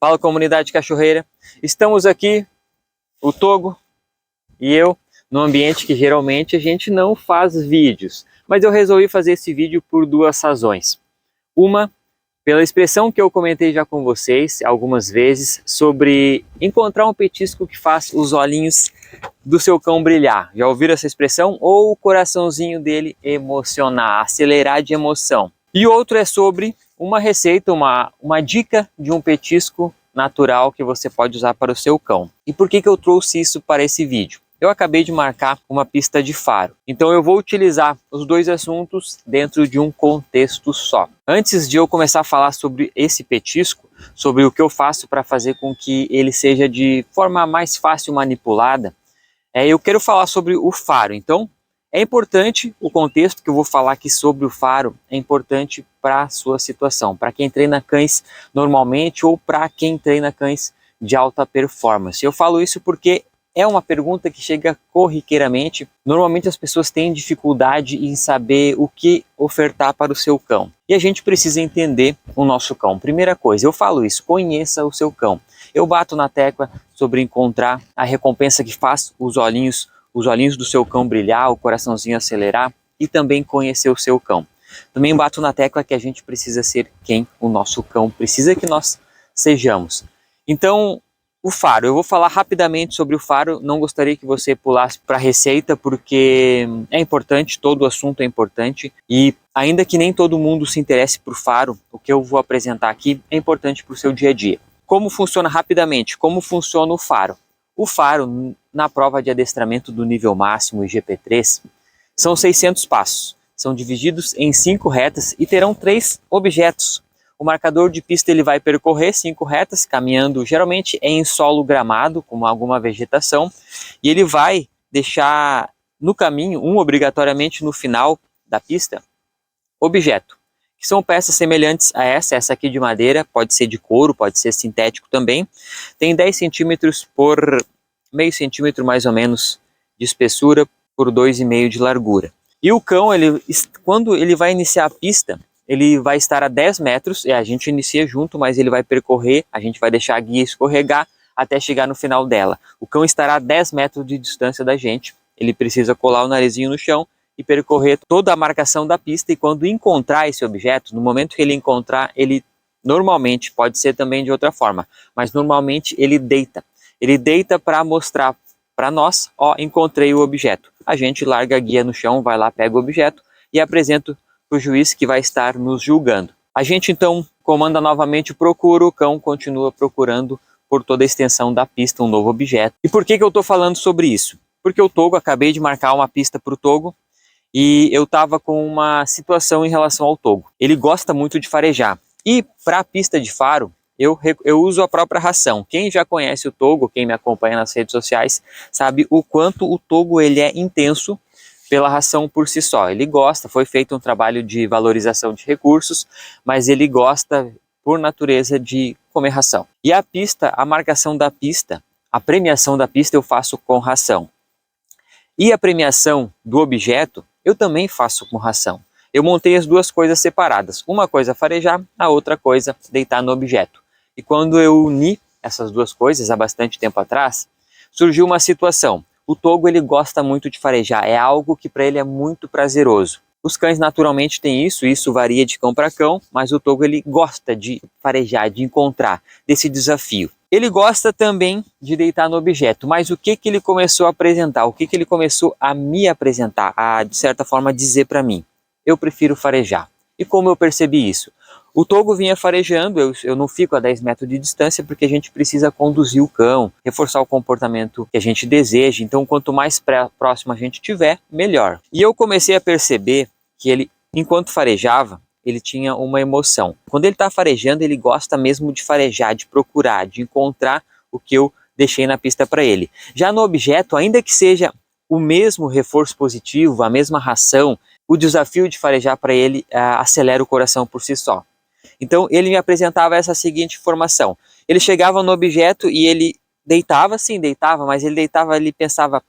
Fala, comunidade cachoeira, estamos aqui, o Togo e eu, num ambiente que geralmente a gente não faz vídeos, mas eu resolvi fazer esse vídeo por duas razões. Uma, pela expressão que eu comentei já com vocês algumas vezes sobre encontrar um petisco que faz os olhinhos do seu cão brilhar. Já ouviram essa expressão? Ou o coraçãozinho dele emocionar, acelerar de emoção. E outro é sobre uma receita, uma dica de um petisco natural que você pode usar para o seu cão. E por que eu trouxe isso para esse vídeo? Eu acabei de marcar uma pista de faro, então eu vou utilizar os dois assuntos dentro de um contexto só. Antes de eu começar a falar sobre esse petisco, sobre o que eu faço para fazer com que ele seja de forma mais fácil manipulada, eu quero falar sobre o faro. Então, é importante o contexto que eu vou falar aqui sobre o faro, é importante para a sua situação, para quem treina cães normalmente ou para quem treina cães de alta performance. Eu falo isso porque é uma pergunta que chega corriqueiramente. Normalmente as pessoas têm dificuldade em saber o que ofertar para o seu cão. E a gente precisa entender o nosso cão. Primeira coisa, eu falo isso, conheça o seu cão. Eu bato na tecla sobre encontrar a recompensa que faz os olhinhos do seu cão brilhar, o coraçãozinho acelerar e também conhecer o seu cão. Também bato na tecla que a gente precisa ser quem o nosso cão precisa que nós sejamos. Então, o faro, eu vou falar rapidamente sobre o faro, não gostaria que você pulasse para a receita porque é importante, todo o assunto é importante e ainda que nem todo mundo se interesse por faro, o que eu vou apresentar aqui é importante para o seu dia a dia. Como funciona rapidamente? Como funciona o faro? O faro, na prova de adestramento do nível máximo IGP3, são 600 passos. São divididos em 5 retas e terão 3 objetos. O marcador de pista ele vai percorrer 5 retas, caminhando geralmente em solo gramado, com alguma vegetação, e ele vai deixar no caminho, obrigatoriamente no final da pista, objeto, que são peças semelhantes a essa aqui de madeira, pode ser de couro, pode ser sintético também. Tem 10 centímetros por meio centímetro mais ou menos de espessura por 2,5 de largura. E o cão, quando ele vai iniciar a pista, ele vai estar a 10 metros, a gente inicia junto, mas ele vai percorrer, a gente vai deixar a guia escorregar até chegar no final dela. O cão estará a 10 metros de distância da gente, ele precisa colar o narizinho no chão e percorrer toda a marcação da pista, e quando encontrar esse objeto, no momento que ele encontrar, ele normalmente, pode ser também de outra forma, mas normalmente ele deita. Ele deita para mostrar para nós, ó, encontrei o objeto. A gente larga a guia no chão, vai lá, pega o objeto e apresenta para o juiz que vai estar nos julgando. A gente então comanda novamente, procura, o cão continua procurando por toda a extensão da pista um novo objeto. E por que eu estou falando sobre isso? Porque o Togo, acabei de marcar uma pista para o Togo, e eu estava com uma situação em relação ao Togo. Ele gosta muito de farejar. E para a pista de faro, eu uso a própria ração. Quem já conhece o Togo, quem me acompanha nas redes sociais, sabe o quanto o Togo ele é intenso pela ração por si só. Ele gosta, foi feito um trabalho de valorização de recursos, mas ele gosta, por natureza, de comer ração. E a pista, a marcação da pista, a premiação da pista eu faço com ração. E a premiação do objeto, eu também faço com ração. Eu montei as duas coisas separadas. Uma coisa farejar, a outra coisa deitar no objeto. E quando eu uni essas duas coisas, há bastante tempo atrás, surgiu uma situação. O Togo ele gosta muito de farejar, é algo que para ele é muito prazeroso. Os cães naturalmente têm isso varia de cão para cão, mas o Togo ele gosta de farejar, de encontrar, desse desafio. Ele gosta também de deitar no objeto, mas o que ele começou a apresentar? O que ele começou a me apresentar, a de certa forma dizer para mim? Eu prefiro farejar. E como eu percebi isso? O Togo vinha farejando, eu não fico a 10 metros de distância porque a gente precisa conduzir o cão, reforçar o comportamento que a gente deseja, então quanto mais próximo a gente tiver, melhor. E eu comecei a perceber que ele, enquanto farejava, ele tinha uma emoção. Quando ele está farejando, ele gosta mesmo de farejar, de procurar, de encontrar o que eu deixei na pista para ele. Já no objeto, ainda que seja o mesmo reforço positivo, a mesma ração, o desafio de farejar para ele acelera o coração por si só. Então ele me apresentava essa seguinte informação. Ele chegava no objeto e ele deitava, sim, deitava, mas ele deitava, ele pensava,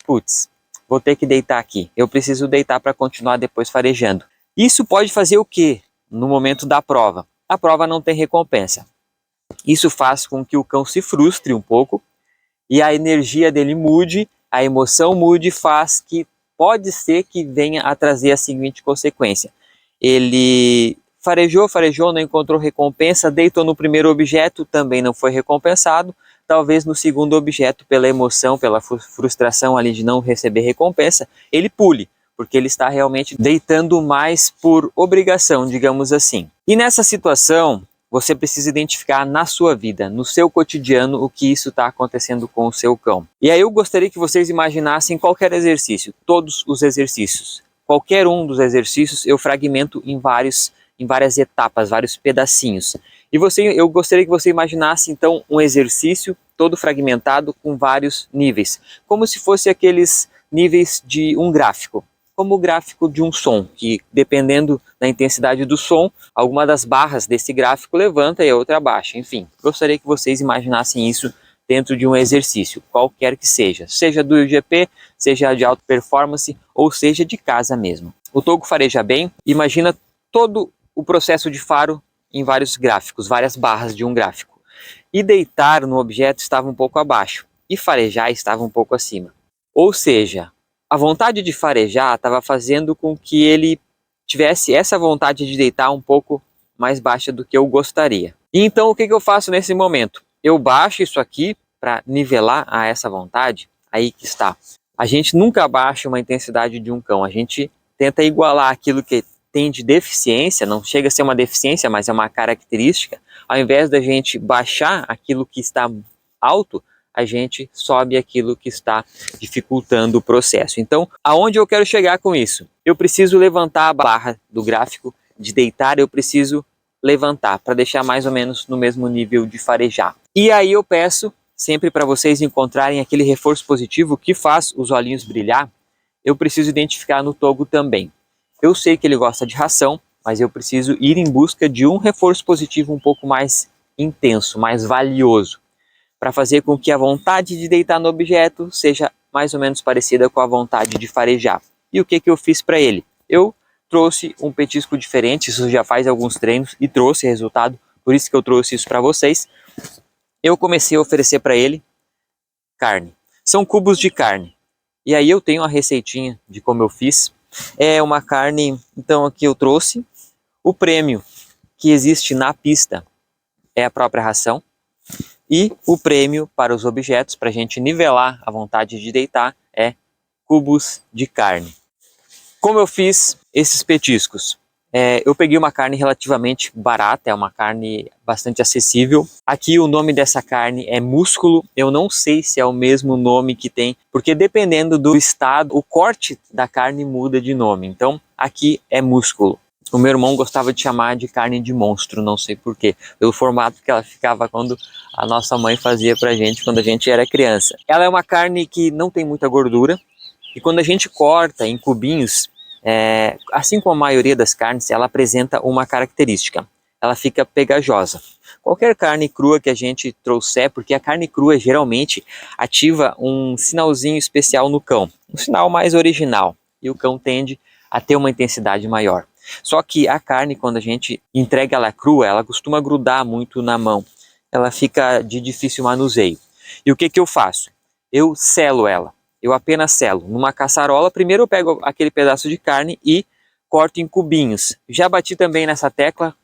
putz, vou ter que deitar aqui. Eu preciso deitar para continuar depois farejando. Isso pode fazer o quê? No momento da prova. A prova não tem recompensa. Isso faz com que o cão se frustre um pouco e a energia dele mude, a emoção mude, faz que pode ser que venha a trazer a seguinte consequência. Ele farejou, não encontrou recompensa, deitou no primeiro objeto, também não foi recompensado. Talvez no segundo objeto, pela emoção, pela frustração ali de não receber recompensa, ele pule, porque ele está realmente deitando mais por obrigação, digamos assim. E nessa situação, você precisa identificar na sua vida, no seu cotidiano, o que isso está acontecendo com o seu cão. E aí eu gostaria que vocês imaginassem qualquer exercício, todos os exercícios. Qualquer um dos exercícios eu fragmento em várias etapas, vários pedacinhos. E eu gostaria que você imaginasse então um exercício todo fragmentado com vários níveis, como se fosse aqueles níveis de um gráfico, como o gráfico de um som, que dependendo da intensidade do som, alguma das barras desse gráfico levanta e a outra baixa. Enfim, gostaria que vocês imaginassem isso dentro de um exercício, qualquer que seja, seja do IGP, seja de alta performance ou seja de casa mesmo. O Togo fareja bem, imagina todo o processo de faro em vários gráficos, várias barras de um gráfico. E deitar no objeto estava um pouco abaixo e farejar estava um pouco acima. Ou seja, a vontade de farejar estava fazendo com que ele tivesse essa vontade de deitar um pouco mais baixa do que eu gostaria. E então o que eu faço nesse momento? Eu baixo isso aqui para nivelar a essa vontade, aí que está. A gente nunca abaixa uma intensidade de um cão, a gente tenta igualar aquilo que tem de deficiência, não chega a ser uma deficiência, mas é uma característica. Ao invés da gente baixar aquilo que está alto, a gente sobe aquilo que está dificultando o processo. Então, aonde eu quero chegar com isso? Eu preciso levantar a barra do gráfico de deitar, eu preciso levantar para deixar mais ou menos no mesmo nível de farejar. E aí eu peço sempre para vocês encontrarem aquele reforço positivo que faz os olhinhos brilhar. Eu preciso identificar no Togo também. Eu sei que ele gosta de ração, mas eu preciso ir em busca de um reforço positivo um pouco mais intenso, mais valioso, para fazer com que a vontade de deitar no objeto seja mais ou menos parecida com a vontade de farejar. E o que eu fiz para ele? Eu trouxe um petisco diferente, isso já faz alguns treinos e trouxe resultado, por isso que eu trouxe isso para vocês. Eu comecei a oferecer para ele carne. São cubos de carne. E aí eu tenho a receitinha de como eu fiz. É uma carne, então aqui eu trouxe. O prêmio que existe na pista é a própria ração. E o prêmio para os objetos, para a gente nivelar a vontade de deitar, é cubos de carne. Como eu fiz esses petiscos? Eu peguei uma carne relativamente barata, é uma carne bastante acessível. Aqui o nome dessa carne é músculo, eu não sei se é o mesmo nome que tem, porque dependendo do estado, o corte da carne muda de nome. Então aqui é músculo. O meu irmão gostava de chamar de carne de monstro, não sei porquê, pelo formato que ela ficava quando a nossa mãe fazia pra gente quando a gente era criança. Ela é uma carne que não tem muita gordura, e quando a gente corta em cubinhos, assim como a maioria das carnes, ela apresenta uma característica, ela fica pegajosa. Qualquer carne crua que a gente trouxer, porque a carne crua geralmente ativa um sinalzinho especial no cão, um sinal mais original, e o cão tende a ter uma intensidade maior. Só que a carne, quando a gente entrega ela crua, ela costuma grudar muito na mão, ela fica de difícil manuseio. E o que eu faço? Eu selo ela. Eu apenas selo. Numa caçarola, primeiro eu pego aquele pedaço de carne e corto em cubinhos. Já bati também nessa tecla.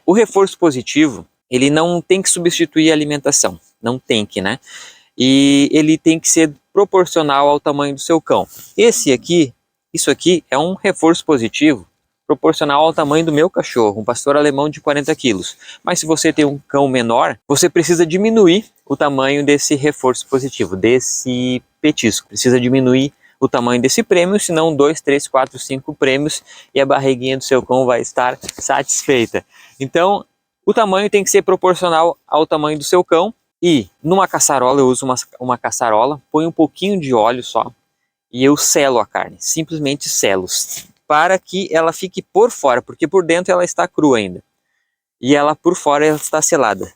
O reforço positivo, ele não tem que substituir a alimentação. Não tem que, né? E ele tem que ser proporcional ao tamanho do seu cão. Isso aqui é um reforço positivo proporcional ao tamanho do meu cachorro, um pastor alemão de 40 quilos. Mas se você tem um cão menor, você precisa diminuir o tamanho desse reforço positivo, desse petisco. Precisa diminuir o tamanho desse prêmio, senão 2, 3, 4, 5 prêmios e a barriguinha do seu cão vai estar satisfeita. Então, o tamanho tem que ser proporcional ao tamanho do seu cão. E numa caçarola, eu uso uma caçarola, põe um pouquinho de óleo só e eu selo a carne, simplesmente selo, para que ela fique por fora, porque por dentro ela está crua ainda. E ela por fora ela está selada,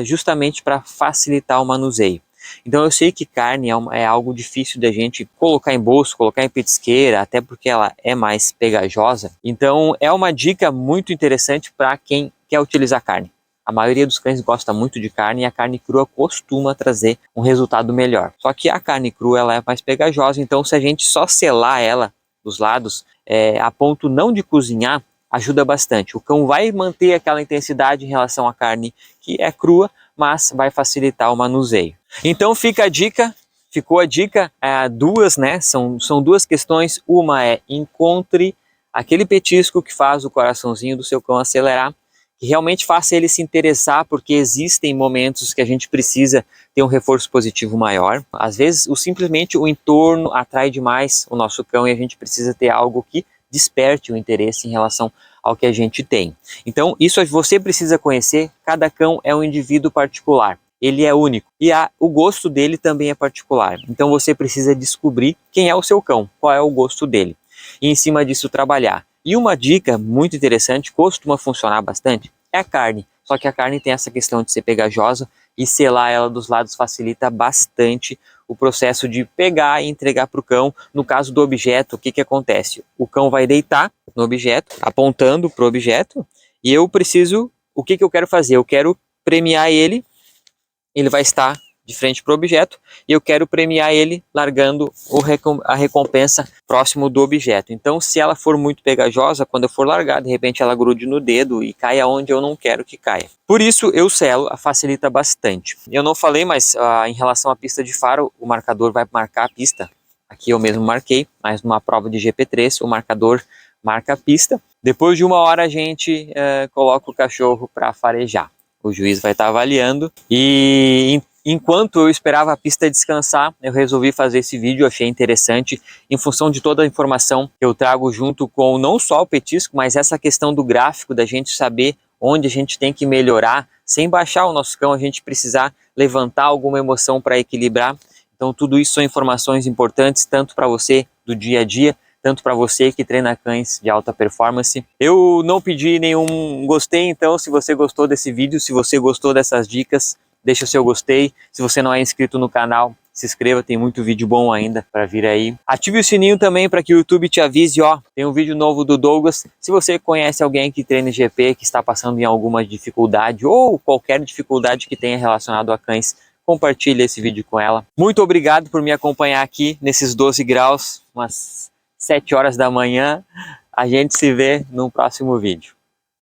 justamente para facilitar o manuseio. Então eu sei que carne é algo difícil da gente colocar em bolso, colocar em petisqueira, até porque ela é mais pegajosa. Então é uma dica muito interessante para quem quer utilizar carne. A maioria dos cães gosta muito de carne e a carne crua costuma trazer um resultado melhor. Só que a carne crua ela é mais pegajosa, então se a gente só selar ela dos lados, a ponto não de cozinhar, ajuda bastante. O cão vai manter aquela intensidade em relação à carne que é crua, mas vai facilitar o manuseio. Então fica a dica. Ficou a dica, duas, né? São duas questões. Uma é encontre aquele petisco que faz o coraçãozinho do seu cão acelerar, que realmente faça ele se interessar, porque existem momentos que a gente precisa ter um reforço positivo maior. Às vezes, simplesmente o entorno atrai demais o nosso cão e a gente precisa ter algo que desperte o interesse em relação ao que a gente tem. Então, isso você precisa conhecer. Cada cão é um indivíduo particular. Ele é único e o gosto dele também é particular. Então, você precisa descobrir quem é o seu cão, qual é o gosto dele. E em cima disso trabalhar. E uma dica muito interessante, costuma funcionar bastante, é a carne. Só que a carne tem essa questão de ser pegajosa e selar ela dos lados facilita bastante o processo de pegar e entregar para o cão. No caso do objeto, o que acontece? O cão vai deitar no objeto, apontando para o objeto, e eu preciso, o que eu quero fazer? Eu quero premiar ele, ele vai estar de frente para o objeto e eu quero premiar ele largando a recompensa próximo do objeto. Então, se ela for muito pegajosa, quando eu for largar, de repente ela grude no dedo e caia onde eu não quero que caia. Por isso, eu selo, facilita bastante. Eu não falei, mas em relação à pista de faro, o marcador vai marcar a pista. Aqui eu mesmo marquei, mas numa prova de GP3, o marcador marca a pista. Depois de 1 hora, a gente coloca o cachorro para farejar. O juiz vai estar avaliando e enquanto eu esperava a pista descansar, eu resolvi fazer esse vídeo, achei interessante, em função de toda a informação que eu trago junto com não só o petisco, mas essa questão do gráfico, da gente saber onde a gente tem que melhorar, sem baixar o nosso cão, a gente precisar levantar alguma emoção para equilibrar. Então tudo isso são informações importantes, tanto para você do dia a dia, tanto para você que treina cães de alta performance. Eu não pedi nenhum gostei, então se você gostou desse vídeo, se você gostou dessas dicas, deixa o seu gostei. Se você não é inscrito no canal, se inscreva, tem muito vídeo bom ainda para vir aí. Ative o sininho também para que o YouTube te avise, tem um vídeo novo do Douglas. Se você conhece alguém que treina GP, que está passando em alguma dificuldade ou qualquer dificuldade que tenha relacionado a cães, compartilhe esse vídeo com ela. Muito obrigado por me acompanhar aqui nesses 12 graus, umas 7 horas da manhã. A gente se vê no próximo vídeo.